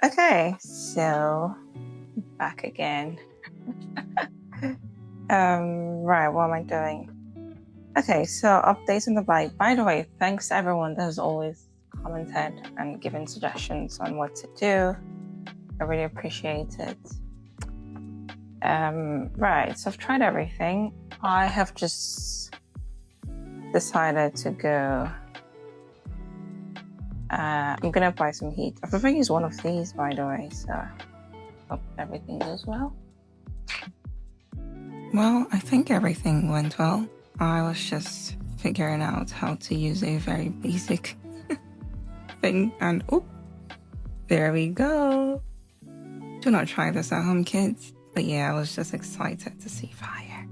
Okay, so back again. Right, what am I doing? Okay, so updates on the bike. By the way, thanks to everyone that has always commented and given suggestions on what to do. I really appreciate it. Right, so I've tried everything. I have just decided to go. I'm gonna apply some heat. I've never used one of these, by the way, so hope everything goes well. Well, I think everything went well. I was just figuring out how to use a very basic thing, and oh, there we go. Do not try this at home, kids. But yeah, I was just excited to see fire.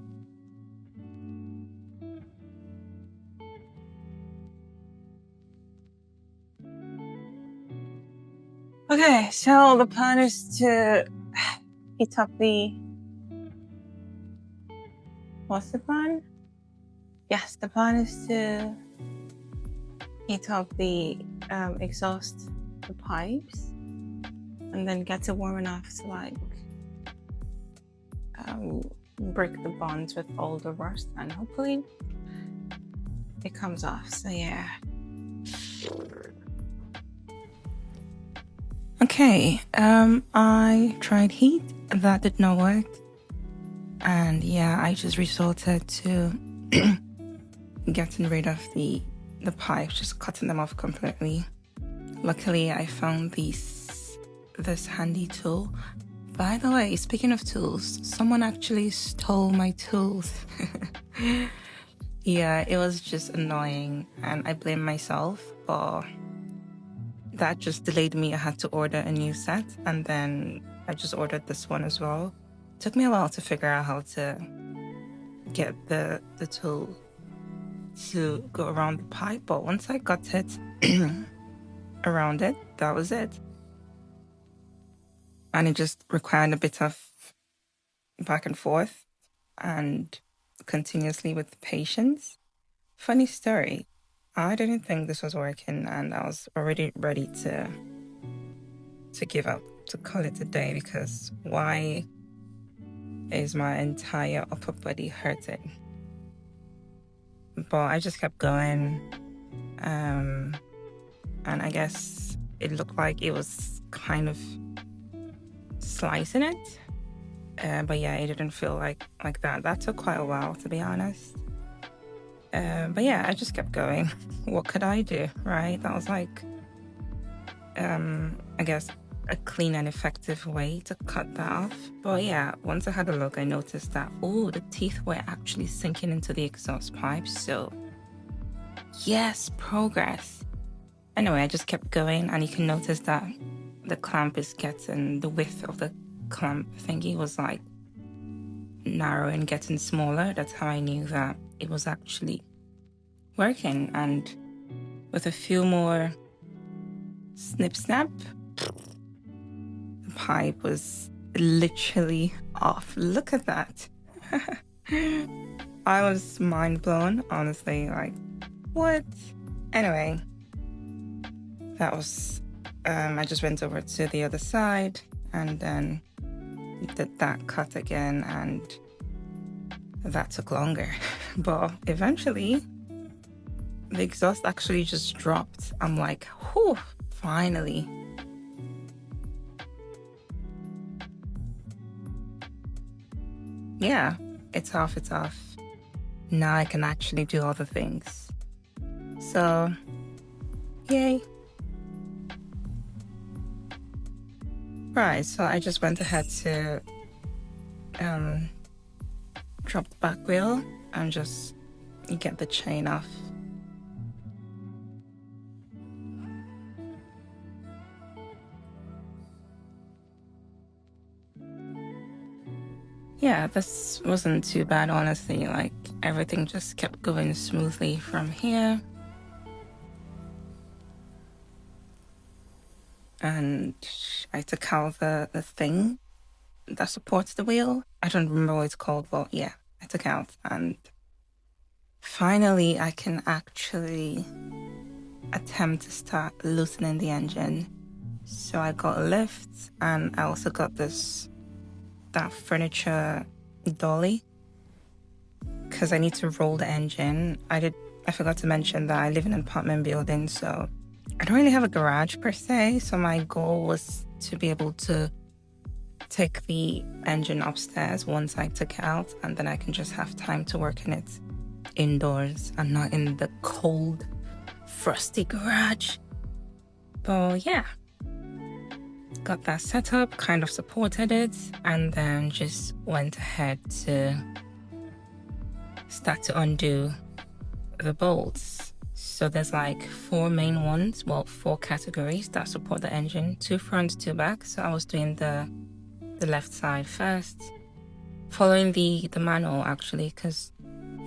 Okay, so the plan is to heat up the... What's the plan? Yes, the plan is to heat up the exhaust, the pipes, and then get it warm enough to like break the bonds with all the rust, and hopefully it comes off. So yeah. Okay, I tried heat, that did not work. And yeah, I just resorted to getting rid of the pipes, just cutting them off completely. Luckily, I found this handy tool. By the way, speaking of tools, someone actually stole my tools. Yeah, it was just annoying, and I blame myself, but that just delayed me. I had to order a new set, and then I just ordered this one as well. It took me a while to figure out how to get the tool to go around the pipe, but once I got it around it, that was it. And it just required a bit of back and forth and continuously with patience. Funny story, I didn't think this was working, and I was already ready to give up, to call it a day, because why is my entire upper body hurting? But I just kept going, and I guess it looked like it was kind of slicing it, but yeah, it didn't feel like that. That took quite a while, to be honest. But yeah, I just kept going. What could I do, right? That was like, I guess, a clean and effective way to cut that off. But yeah, once I had a look, I noticed that, oh, the teeth were actually sinking into the exhaust pipe. So yes, progress. Anyway, I just kept going, and you can notice that the clamp is getting, the width of the clamp thingy was like narrowing, getting smaller. That's how I knew that it was actually working. And with a few more snip snap, the pipe was literally off. Look at that. I was mind blown, honestly. Like, what? Anyway, that was I just went over to the other side and then did that cut again, and that took longer. But eventually the exhaust actually just dropped. I'm like, whew, finally. Yeah, it's off. Now I can actually do other things. So, yay. Right, so I just went ahead to drop the back wheel and just get the chain off. Yeah, this wasn't too bad, honestly. Like, everything just kept going smoothly from here. And I took out the thing that supports the wheel. I don't remember what it's called, but yeah, I took out, and finally I can actually attempt to start loosening the engine. So I got a lift, and I also got that furniture dolly because I need to roll the engine. I forgot to mention that I live in an apartment building, so I don't really have a garage per se. So my goal was to be able to take the engine upstairs once I took it out, and then I can just have time to work in it indoors and not in the cold, frosty garage. But yeah, got that set up, kind of supported it, and then just went ahead to start to undo the bolts. So there's like 4 main ones, well, 4 categories that support the engine, 2 front, 2 back. So I was doing the left side first, following the manual actually, because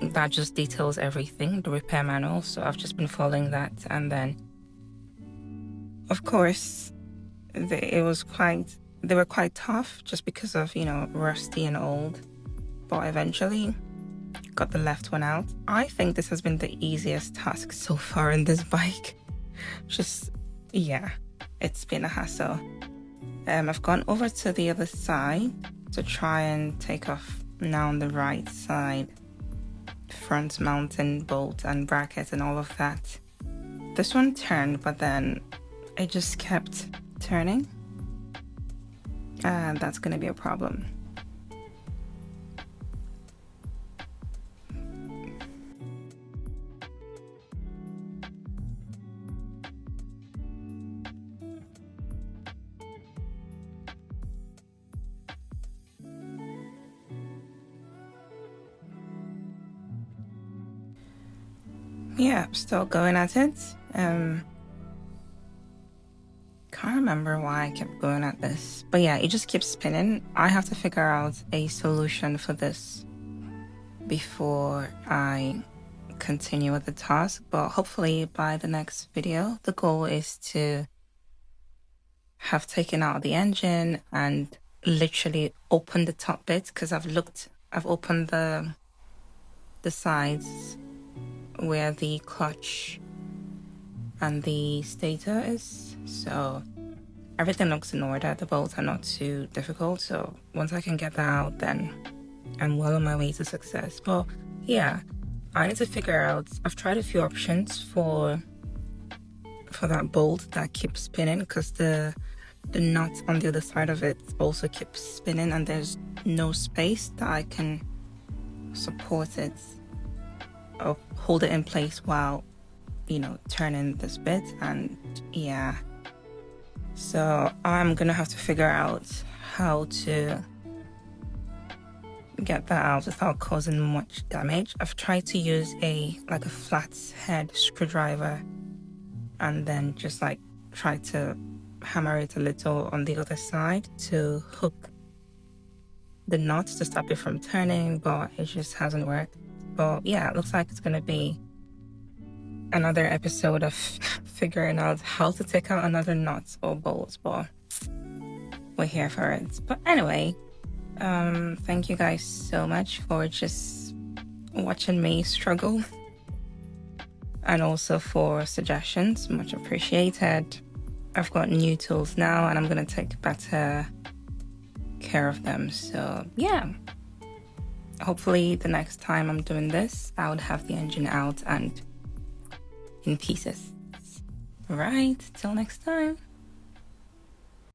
that just details everything, the repair manual. So I've just been following that, and then of course they were quite tough just because of, you know, rusty and old, but eventually got the left one out. I think this has been the easiest task so far in this bike. Yeah, it's been a hassle. I've gone over to the other side to try and take off now on the right side, front mounting bolt and bracket and all of that. This one turned, but then it just kept turning, and that's going to be a problem. Yeah, still going at it. Can't remember why I kept going at this, but yeah, it just keeps spinning. I have to figure out a solution for this before I continue with the task, but hopefully by the next video, the goal is to have taken out the engine and literally open the top bit, because I've opened the sides where the clutch and the stator is, so everything looks in order. The bolts are not too difficult, so once I can get that out, then I'm well on my way to success. But yeah, I need to figure out, I've tried a few options for that bolt that keeps spinning, because the nut on the other side of it also keeps spinning, and there's no space that I can support it or hold it in place while, you know, turning this bit. And yeah, so I'm gonna have to figure out how to get that out without causing much damage. I've tried to use a flat head screwdriver and then just like try to hammer it a little on the other side to hook the nut to stop it from turning, but it just hasn't worked. But yeah, it looks like it's gonna be another episode of figuring out how to take out another nut or bolt, but we're here for it. But anyway, thank you guys so much for just watching me struggle, and also for suggestions, much appreciated. I've got new tools now, and I'm gonna take better care of them. So yeah, hopefully the next time I'm doing this, I would have the engine out and in pieces. Right, till next time.